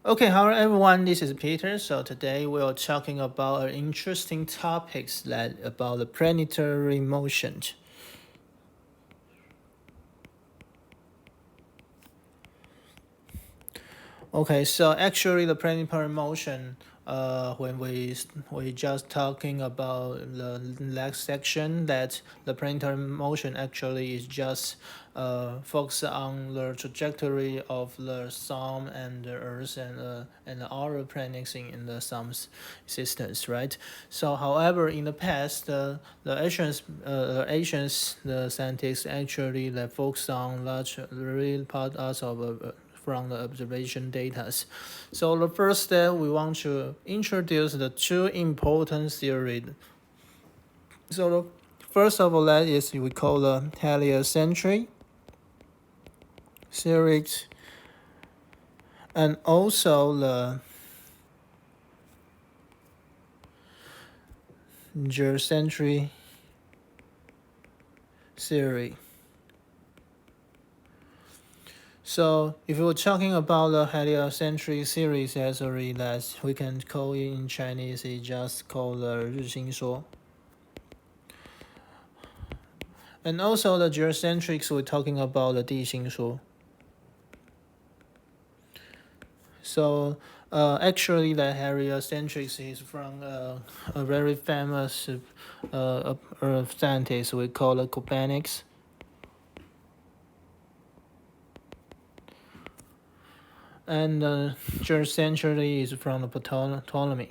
Okay, hello everyone. This is Peter. So today we are talking about an interesting topics that about the planetary motion. Okay, so actually the planetary motion, when we just talking about the next section, that the planetary motion actually is just focus on the trajectory of the sun and the earth and other planets in the sun's systems, right? So however in the past the scientists actually they focus on large real part of from the observation data. So the first step, we want to introduce the two important theories. So the first of all, that is we call the heliocentric theories, and also the geocentric theory. So if we're talking about the heliocentric series theory, that we can call it in Chinese, it just called the 日心说. And also the geocentrics, we're talking about the 地心说. So actually the heliocentrics is from a very famous scientist we call it Copernicus. And geocentric is from the Ptolemy.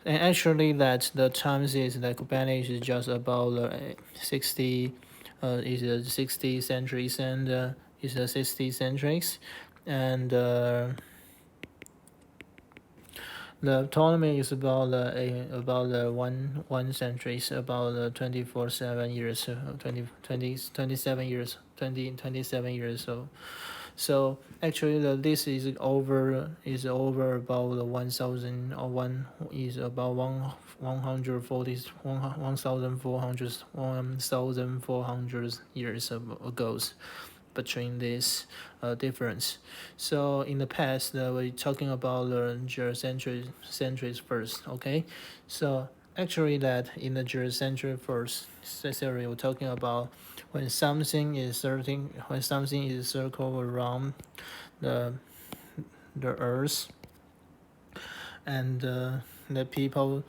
And actually that the times is that Copernicus is just about 60 is the 60 centuries and is the 60 centuries, and the Ptolemy is about one century, about 24/7 years, 27 years, 27 years. So actually this is over about the 1,000 or one is about 140 1,400 years ago between this difference. So in the past, we're talking about the geocentric first. Okay, so actually that in the geocentric first theory, we're talking about when something is circle around the the Earth, and the people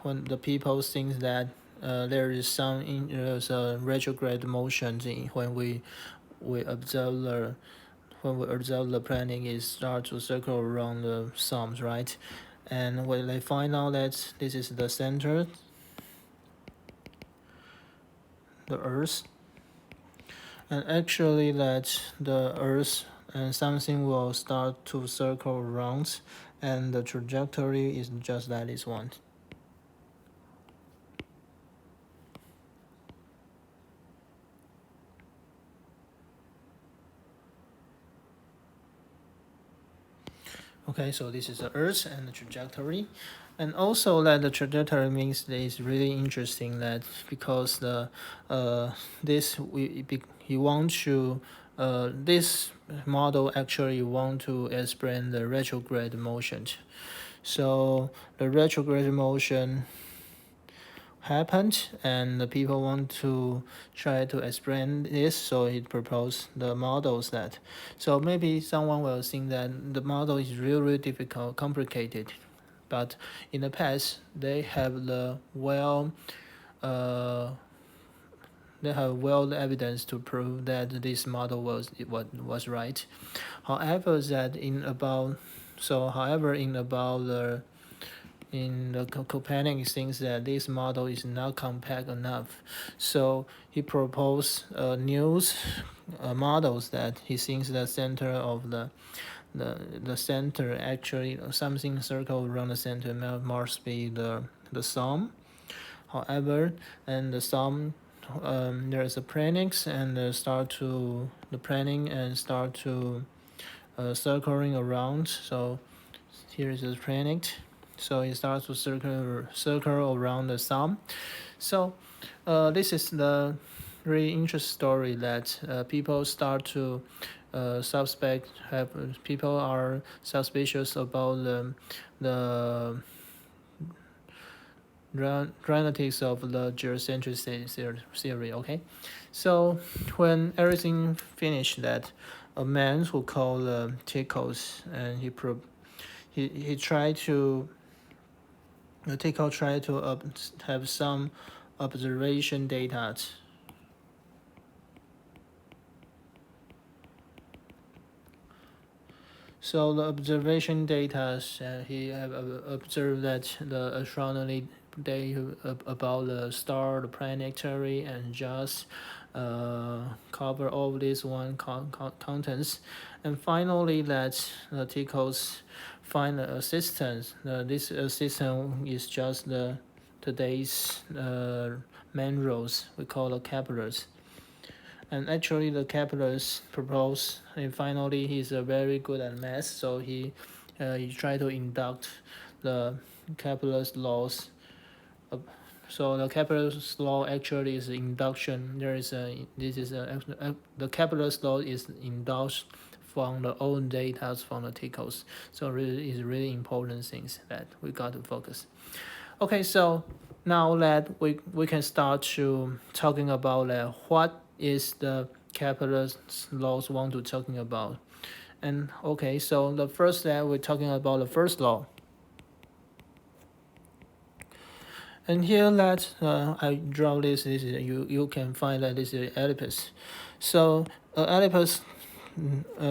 when the people think that there is a retrograde motion when we observe the planet is start to circle around the sun, right? And when they find out that this is the center, the Earth, and actually that the Earth and something will start to circle around, and the trajectory is just that is one. Okay, so this is the Earth and the trajectory, and also that the trajectory means that it's really interesting that because the this you want to this model actually want to explain the retrograde motion. So the retrograde motion happened and the people want to try to explain this, so he proposed the models that, so maybe someone will think that the model is really difficult, complicated, but in the past they have the uh, evidence to prove that this model was right. However that in about so however in the Copernicus thinks that this model is not compact enough, so he proposed new models that he thinks the center of the center actually something circle around the center must be the sun. However, and the sun there's a planets and start to the planning and start to circling around. So here is the planet. So it starts to circle around the sun. So this is the really interesting story that people start to suspect have people are suspicious about the relatives of the geocentric theory. Okay, so when everything finished, that a man who called Tickles, and he tried to Tickle tried to have some observation data. So the observation data, he have observed that the astronomy day about the star, the planetary, and just cover all this one contents, and finally that Tickles find an assistant. This assistant is just the today's main roles we call the Keplers. And actually, the Kepler's proposed, and finally, he's very good at math, so he tried to induct the Kepler's laws. So the Kepler's law actually is induction. The Kepler's law is induced from the old data from the Tickles. So really is really important things that we got to focus. Okay, so now that we can start to talking about what is the Kepler's laws want to talking about. And okay, so the first that we're talking about the first law. And here that I draw this is you can find that this is ellipse. So ellipse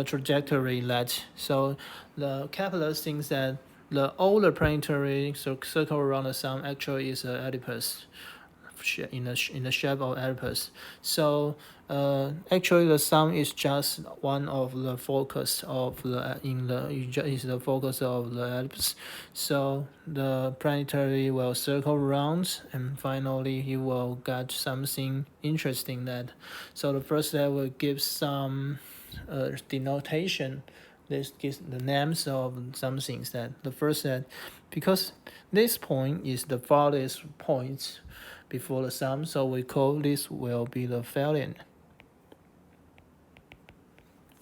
trajectory that so the Kepler thinks that the older planetary circle around the sun actually is an ellipse in the shape of ellipse. So actually the sun is just one of the focus of the is the focus of the ellipse. So the planetary will circle around, and finally he will get something interesting that. So the first step will give some denotation. This gives the names of some things that the first that because this point is the farthest point before the sun, so we call this will be the stellium.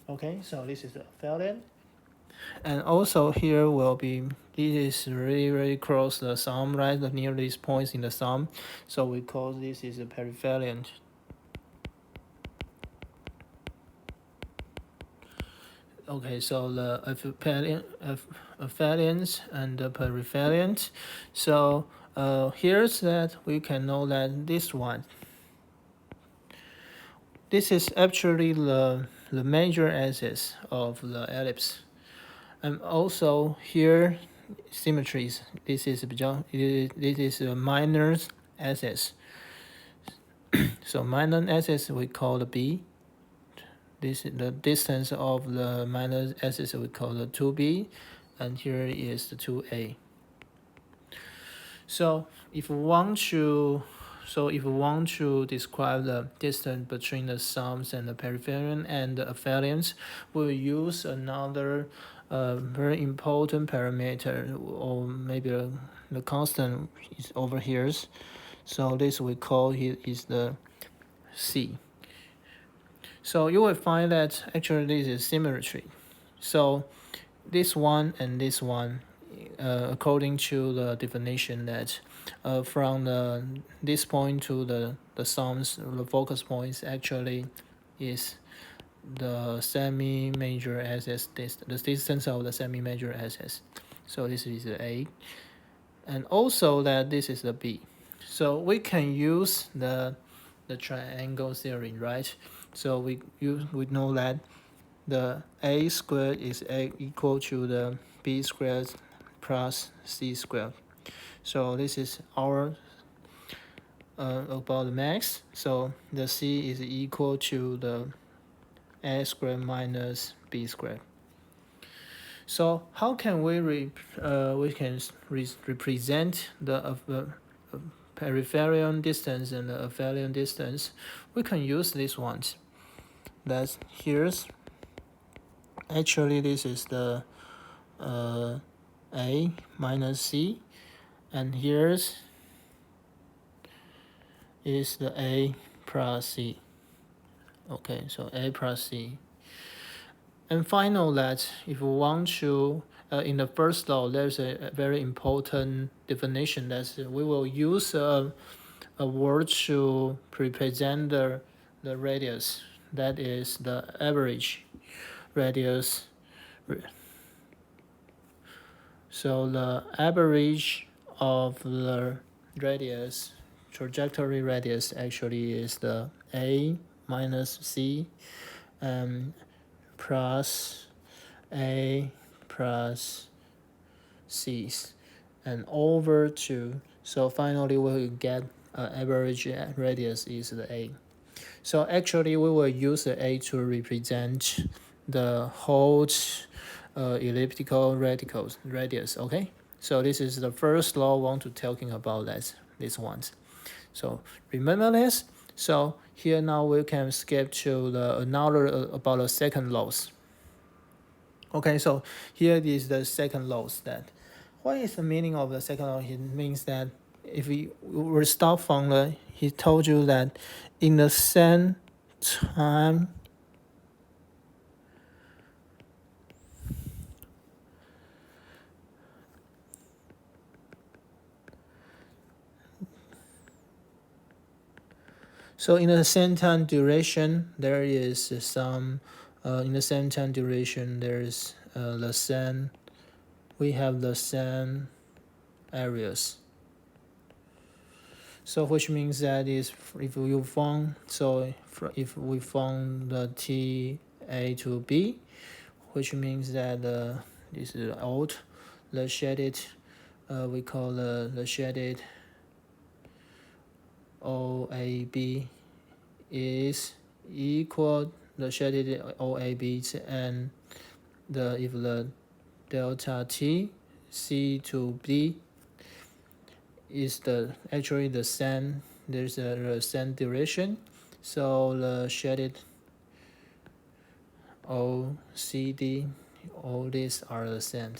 Okay, so this is the stellium. And also here will be this is really close the sun, right? The nearest points in the sun, so we call this is a perihelion. Okay, so the aphelions and the perihelions. So here's that we can know that this one. This is actually the major axis of the ellipse, and also here symmetries. This is a minor axis. So minor axis we call the B. This is the distance of the minor axis we call the 2b, and here is the 2a. So if we want to describe the distance between the sums and the perihelion and the aphelions, we'll use another very important parameter, or maybe the constant is over here. So this we call it is the C. So you will find that actually this is symmetry. So this one and this one, according to the definition that from this point to the sums, the focus points actually is the semi-major axis, the distance of the semi-major axis. So this is the A. And also that this is the B. So we can use the triangle theory, right? So we know that the A squared is equal to the B squared plus C squared. So this is our about the max. So the C is equal to the A squared minus B squared. So how can we represent the peripheral distance and the aphelion distance? We can use these ones. That's here's actually this is the A minus C, and here's is the A plus C. Okay, so A plus C. And final that if we want to, in the first law, there's a very important definition that we will use a word to represent the radius. That is the average radius. So the average of the radius, trajectory radius, actually is the A minus C plus A plus C and over 2. So finally we will get average radius is the A. So actually we will use the A to represent the whole elliptical radius, okay? So this is the first law I want to talking about this one. So remember this. So here now we can skip to the another about the second laws. Okay, so here is the second laws. That what is the meaning of the second law? It means that if we start from the, he told you that in the same time so in the same time duration there is some in the same time duration there is the same, we have the same areas. So which means that is if you found, so if we found the T A to B, which means that this is out, the shaded we call the shaded OAB is equal the shaded OAB, and the if the delta T C to B is the actually the same, there's a same duration, so the shaded OCD, all these are the same.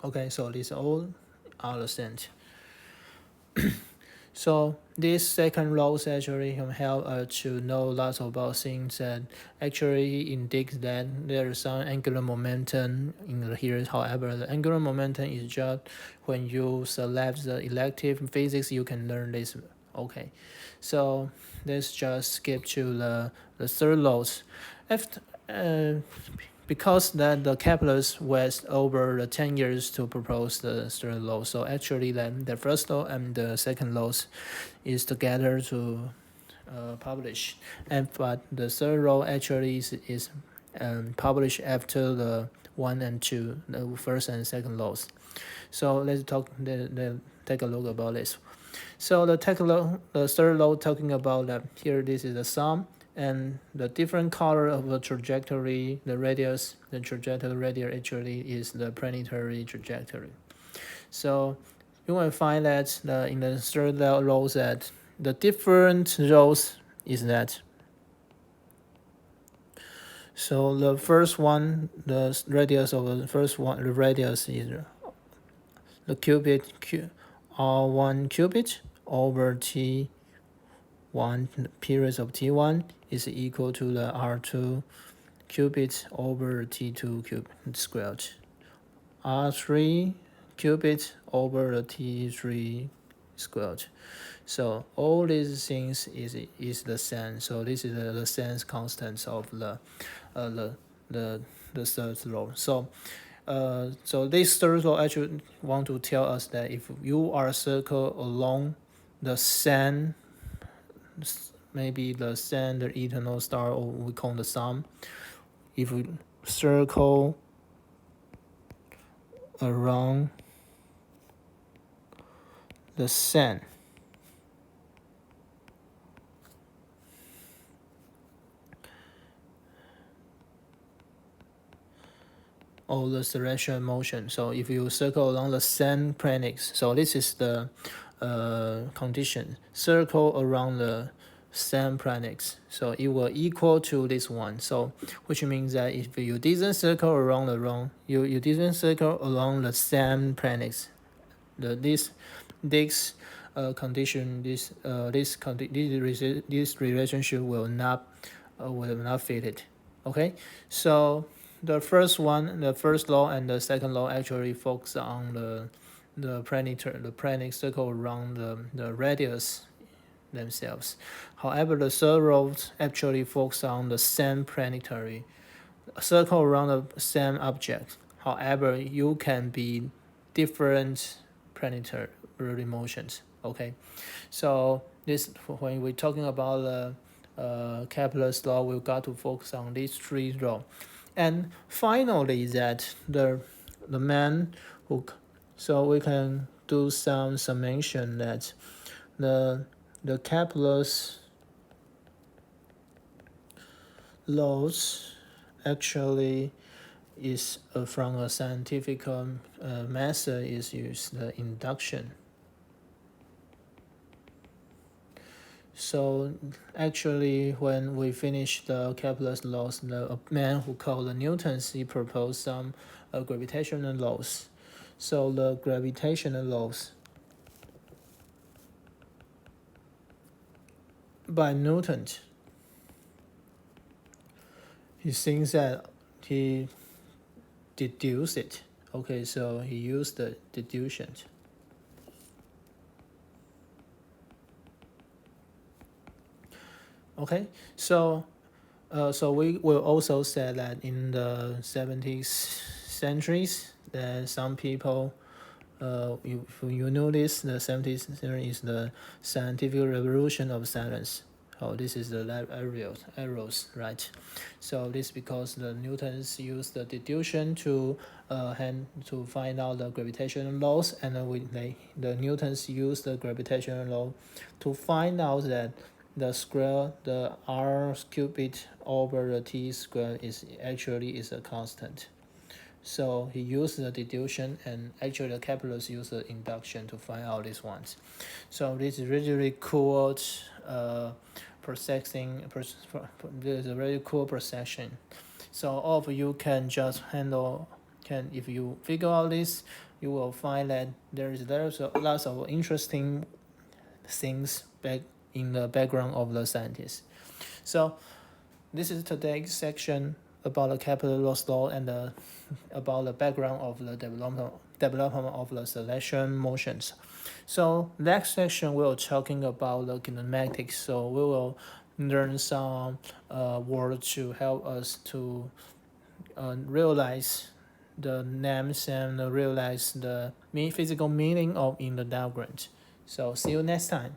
Okay, so these all are the same. So this second laws actually can help us to know lots about things that actually indicates that there is some angular momentum in here. However, the angular momentum is just when you select the elective physics, you can learn this. Okay, so let's just skip to the third laws. After, because that the Kepler's was over the 10 years to propose the third law. So actually then the first law and the second laws is together to publish. And but the third law actually is published after the 1 and 2, the first and second laws. So let's take a look about this. So the third law talking about that here this is the sum, and the different color of the trajectory, the radius, the trajectory radius actually is the planetary trajectory. So you will find that in the third law that the different rows is that. So the first one, the radius of the first one, the radius is the R1 cubit over T1 periods of T1 is equal to the R2 cubit over T2 cubit squared. R3 cubit over the T3 squared. So all these things is the same. So this is the same constants of the third law. So this third law actually want to tell us that if you are circle along the same, maybe the same, the eternal star, or we call the sum, if we circle around the same, or the celestial motion. So if you circle along the same planets, so this is the condition, circle around the same planets, so it will equal to this one. So which means that if you didn't circle around the you didn't circle along the same planets, this condition, this relationship will not fit it. Okay, so the first one, the first law and the second law actually focus on the planet circle around the radius themselves. However, the third law actually focus on the same planetary circle around the same object. However, you can be different planetary motions. Okay, so this when we're talking about the Kepler's law, we've got to focus on these three laws. And finally, that the man who, so we can do some summation that the Kepler's laws actually is from a scientific method is used the induction. So actually, when we finish the Kepler's laws, the man who called Newton, he proposed some gravitational laws. So the gravitational laws by Newton, he thinks that he deduced it. Okay, so he used the deduction. Okay, so we will also say that in the 70th centuries, that some people, if you notice, the 70th century is the scientific revolution of science. Oh, this is the arrows, right? So this because the Newtons used the deduction to find out the gravitational laws, and the Newtons used the gravitational law to find out that the r cubed over the t squared is a constant. So he used the deduction, and actually the Kepler's used the induction to find out these ones. So this is really cool processing. This is a really cool procession. So all of you can just if you figure out this, you will find that there is lots of interesting things back in the background of the scientist. So this is today's section about the Kepler's law and about the background of the development of the celestial motions. So next section we're talking about the kinematics. So we will learn some words to help us to realize the names and realize the physical meaning of in the diagram. So see you next time.